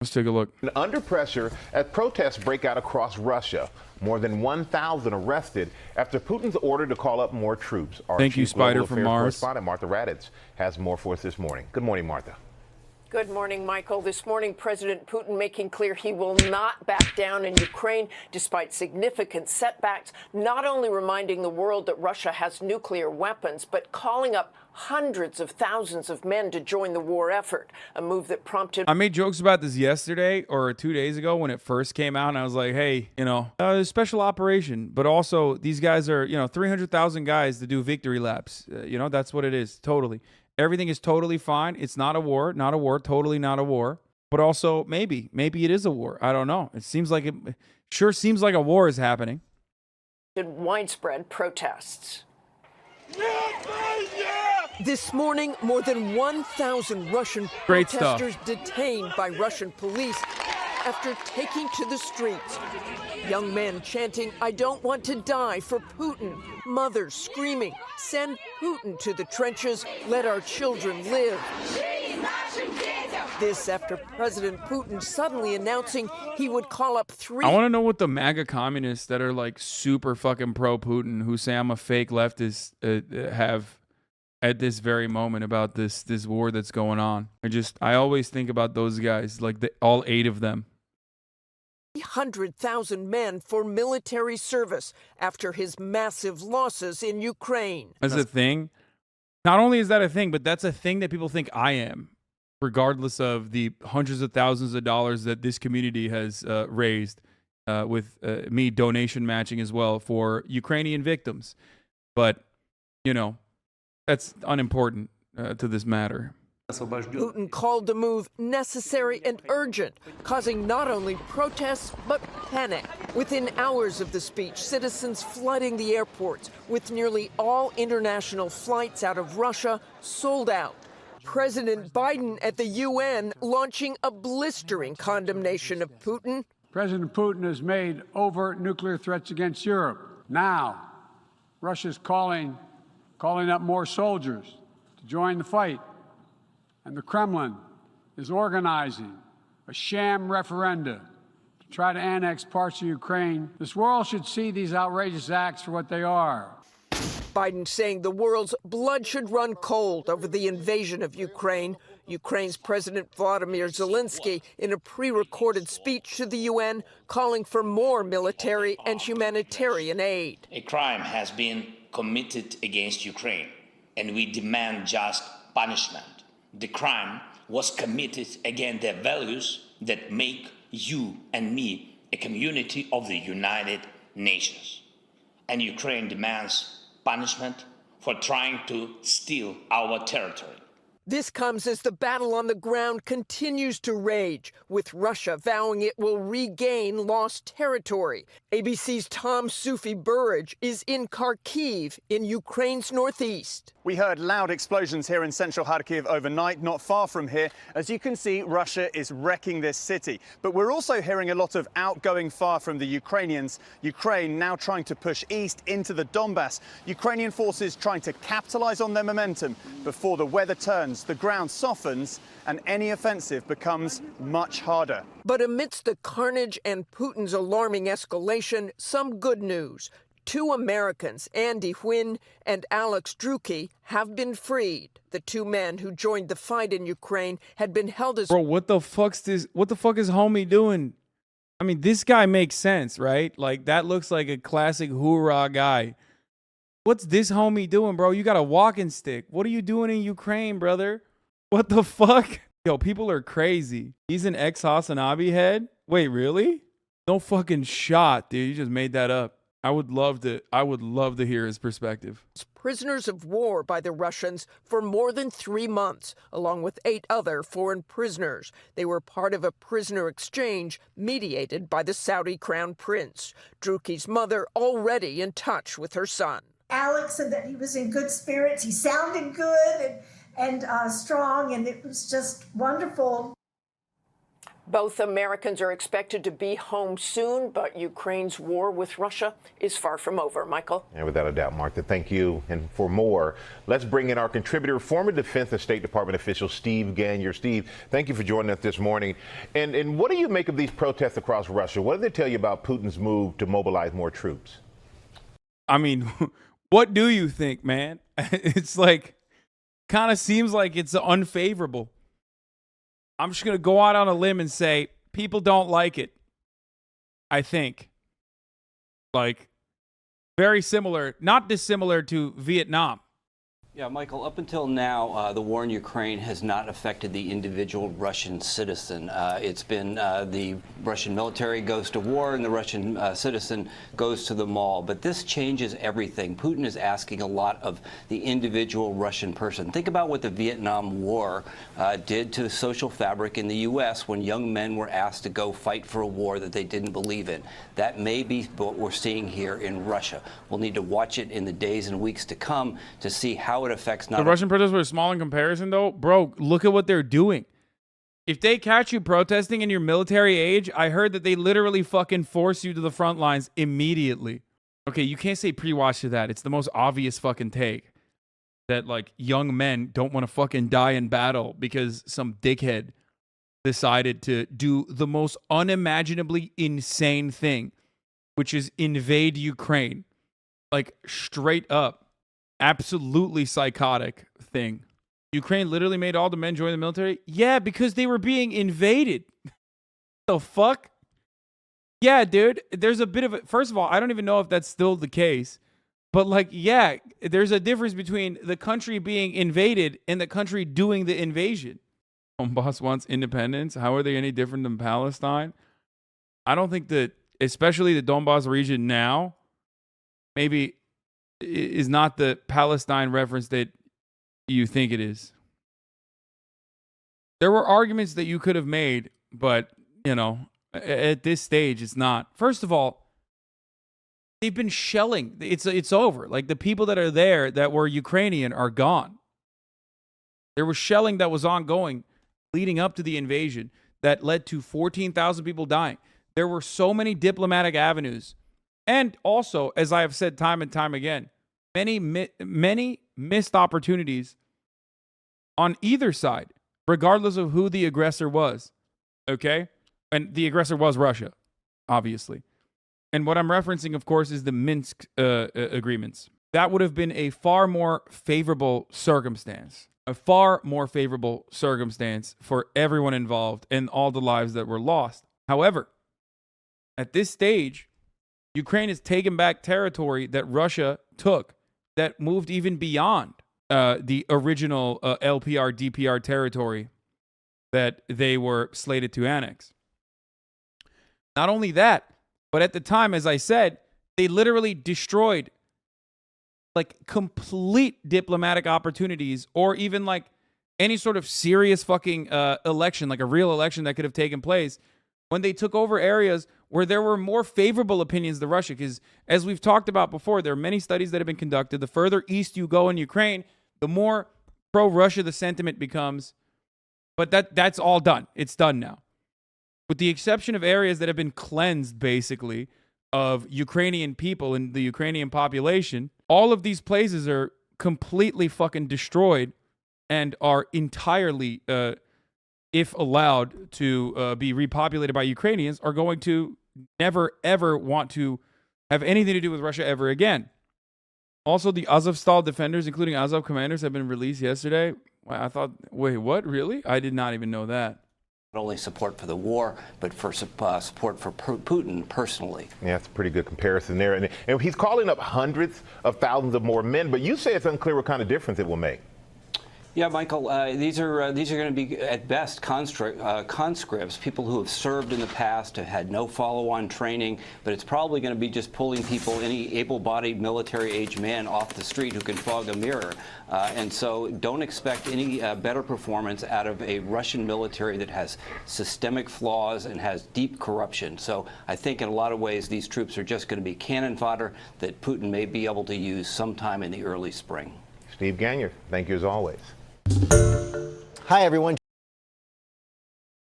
Let's take a look. Under pressure as protests break out across Russia. More than 1,000 arrested after Putin's order to call up more troops. Our Thank you, Chief Spider Global from Affairs Mars. correspondent Martha Raddatz has more for us this morning. Good morning, Martha. Good morning, Michael. This morning, President Putin making clear he will not back down in Ukraine despite significant setbacks, not only reminding the world that Russia has nuclear weapons, but calling up hundreds of thousands of men to join the war effort, a move that prompted... I made jokes about this yesterday or 2 days ago when it first came out, and I was like, hey, special operation, but also these guys are, 300,000 guys to do victory laps. That's what it is, totally. Everything is totally fine. It's not a war, totally not a war. But also, maybe it is a war. I don't know. It seems like a war is happening. Widespread protests. This morning, more than 1,000 Russian protesters detained by Russian police after taking to the streets. Young men chanting, "I don't want to die for Putin." Mothers screaming, "Send Putin to the trenches, let our children live." This after President Putin suddenly announcing he would call up I want to know what the MAGA communists that are like super fucking pro-Putin, who say I'm a fake leftist, have at this very moment about this war that's going on. I always think about those guys, like all 8 of them. 300,000 men for military service after his massive losses in Ukraine. That's a thing. Not only is that a thing, but that's a thing that people think I am, regardless of the hundreds of thousands of dollars that this community has raised with me donation matching as well for Ukrainian victims. But, that's unimportant to this matter. Putin called the move necessary and urgent, causing not only protests but panic. Within hours of the speech, citizens flooding the airports, with nearly all international flights out of Russia sold out. President Biden at the UN launching a blistering condemnation of Putin. President Putin has made overt nuclear threats against Europe. Now, Russia's calling up more soldiers to join the fight. And the Kremlin is organizing a sham referenda to try to annex parts of Ukraine. This world should see these outrageous acts for what they are. Biden saying the world's blood should run cold over the invasion of Ukraine. Ukraine's President Volodymyr Zelensky in a pre-recorded speech to the UN calling for more military and humanitarian aid. A crime has been committed against Ukraine, and we demand just punishment. The crime was committed against the values that make you and me a community of the United Nations. And Ukraine demands punishment for trying to steal our territory. This comes as the battle on the ground continues to rage, with Russia vowing it will regain lost territory. ABC's Tom Sufi-Burridge is in Kharkiv in Ukraine's northeast. We heard loud explosions here in central Kharkiv overnight, not far from here. As you can see, Russia is wrecking this city. But we're also hearing a lot of outgoing fire from the Ukrainians. Ukraine now trying to push east into the Donbass. Ukrainian forces trying to capitalize on their momentum before the weather turns, the ground softens, and any offensive becomes much harder. But amidst the carnage and Putin's alarming escalation, some good news. 2 Americans, Andy Huyn and Alex Druki, have been freed. The 2 men who joined the fight in Ukraine had been held as... Bro, what the fuck is homie doing? I mean, this guy makes sense, right? Like, that looks like a classic hoorah guy. What's this homie doing, bro? You got a walking stick. What are you doing in Ukraine, brother? What the fuck? Yo, people are crazy. He's an ex-Hasanabi head? Wait, really? No fucking shot, dude. You just made that up. I would love to hear his perspective. Prisoners of war by the Russians for more than 3 months, along with 8 other foreign prisoners. They were part of a prisoner exchange mediated by the Saudi crown prince. Druki's mother already in touch with her son. Alex said that he was in good spirits. He sounded good and strong, and it was just wonderful. Both Americans are expected to be home soon, but Ukraine's war with Russia is far from over. Michael? And without a doubt, Martha, thank you. And for more, let's bring in our contributor, former Defense and State Department official Steve Gagner. Steve, thank you for joining us this morning. And what do you make of these protests across Russia? What do they tell you about Putin's move to mobilize more troops? I mean, what do you think, man? It's like, kind of seems like it's unfavorable. I'm just going to go out on a limb and say people don't like it. I think. Like, very similar, not dissimilar to Vietnam. Yeah, Michael, up until now, the war in Ukraine has not affected the individual Russian citizen. It's been the Russian military goes to war and the Russian citizen goes to the mall. But this changes everything. Putin is asking a lot of the individual Russian person. Think about what the Vietnam War did to the social fabric in the U.S. when young men were asked to go fight for a war that they didn't believe in. That may be what we're seeing here in Russia. We'll need to watch it in the days and weeks to come to see how it affects not the Russian protests were small in comparison, though. Bro, look at what they're doing. If they catch you protesting in your military age, I heard that they literally fucking force you to the front lines immediately. Okay, you can't say pre-watch to that. It's the most obvious fucking take. That, like, young men don't want to fucking die in battle because some dickhead decided to do the most unimaginably insane thing, which is invade Ukraine. Like, straight up. Absolutely psychotic thing. Ukraine literally made all the men join the military? Yeah, because they were being invaded. The fuck? Yeah, dude. There's a bit of it. First of all, I don't even know if that's still the case. But, like, yeah, there's a difference between the country being invaded and the country doing the invasion. Donbass wants independence. How are they any different than Palestine? I don't think that, especially the Donbass region now, maybe is not the Palestine reference that you think it is. There were arguments that you could have made, but, you know, at this stage, it's not. First of all, they've been shelling. It's over. Like, the people that are there that were Ukrainian are gone. There was shelling that was ongoing leading up to the invasion that led to 14,000 people dying. There were so many diplomatic avenues. And also, as I have said time and time again, many missed opportunities on either side, regardless of who the aggressor was. Okay? And the aggressor was Russia, obviously. And what I'm referencing, of course, is the Minsk agreements. That would have been a far more favorable circumstance. A far more favorable circumstance for everyone involved and all the lives that were lost. However, at this stage, Ukraine has taken back territory that Russia took that moved even beyond the original LPR, DPR territory that they were slated to annex. Not only that, but at the time, as I said, they literally destroyed like complete diplomatic opportunities or even like any sort of serious fucking election, like a real election that could have taken place when they took over areas where there were more favorable opinions to Russia. Because as we've talked about before, there are many studies that have been conducted. The further east you go in Ukraine, the more pro-Russia the sentiment becomes. But that's all done. It's done now. With the exception of areas that have been cleansed, basically, of Ukrainian people and the Ukrainian population, all of these places are completely fucking destroyed and are entirely, if allowed to be repopulated by Ukrainians, are going to never, ever want to have anything to do with Russia ever again. Also, the Azovstal defenders, including Azov commanders, have been released yesterday. I thought, wait, what? Really? I did not even know that. Not only support for the war, but for support for Putin personally. Yeah, that's a pretty good comparison there. And he's calling up hundreds of thousands of more men, but you say it's unclear what kind of difference it will make. Yeah, Michael, these are going to be, at best, conscripts, people who have served in the past, have had no follow-on training, but it's probably going to be just pulling people, any able-bodied military-age man off the street who can fog a mirror. And so don't expect any better performance out of a Russian military that has systemic flaws and has deep corruption. So I think in a lot of ways these troops are just going to be cannon fodder that Putin may be able to use sometime in the early spring. Steve Gagner, thank you as always. Hi, everyone.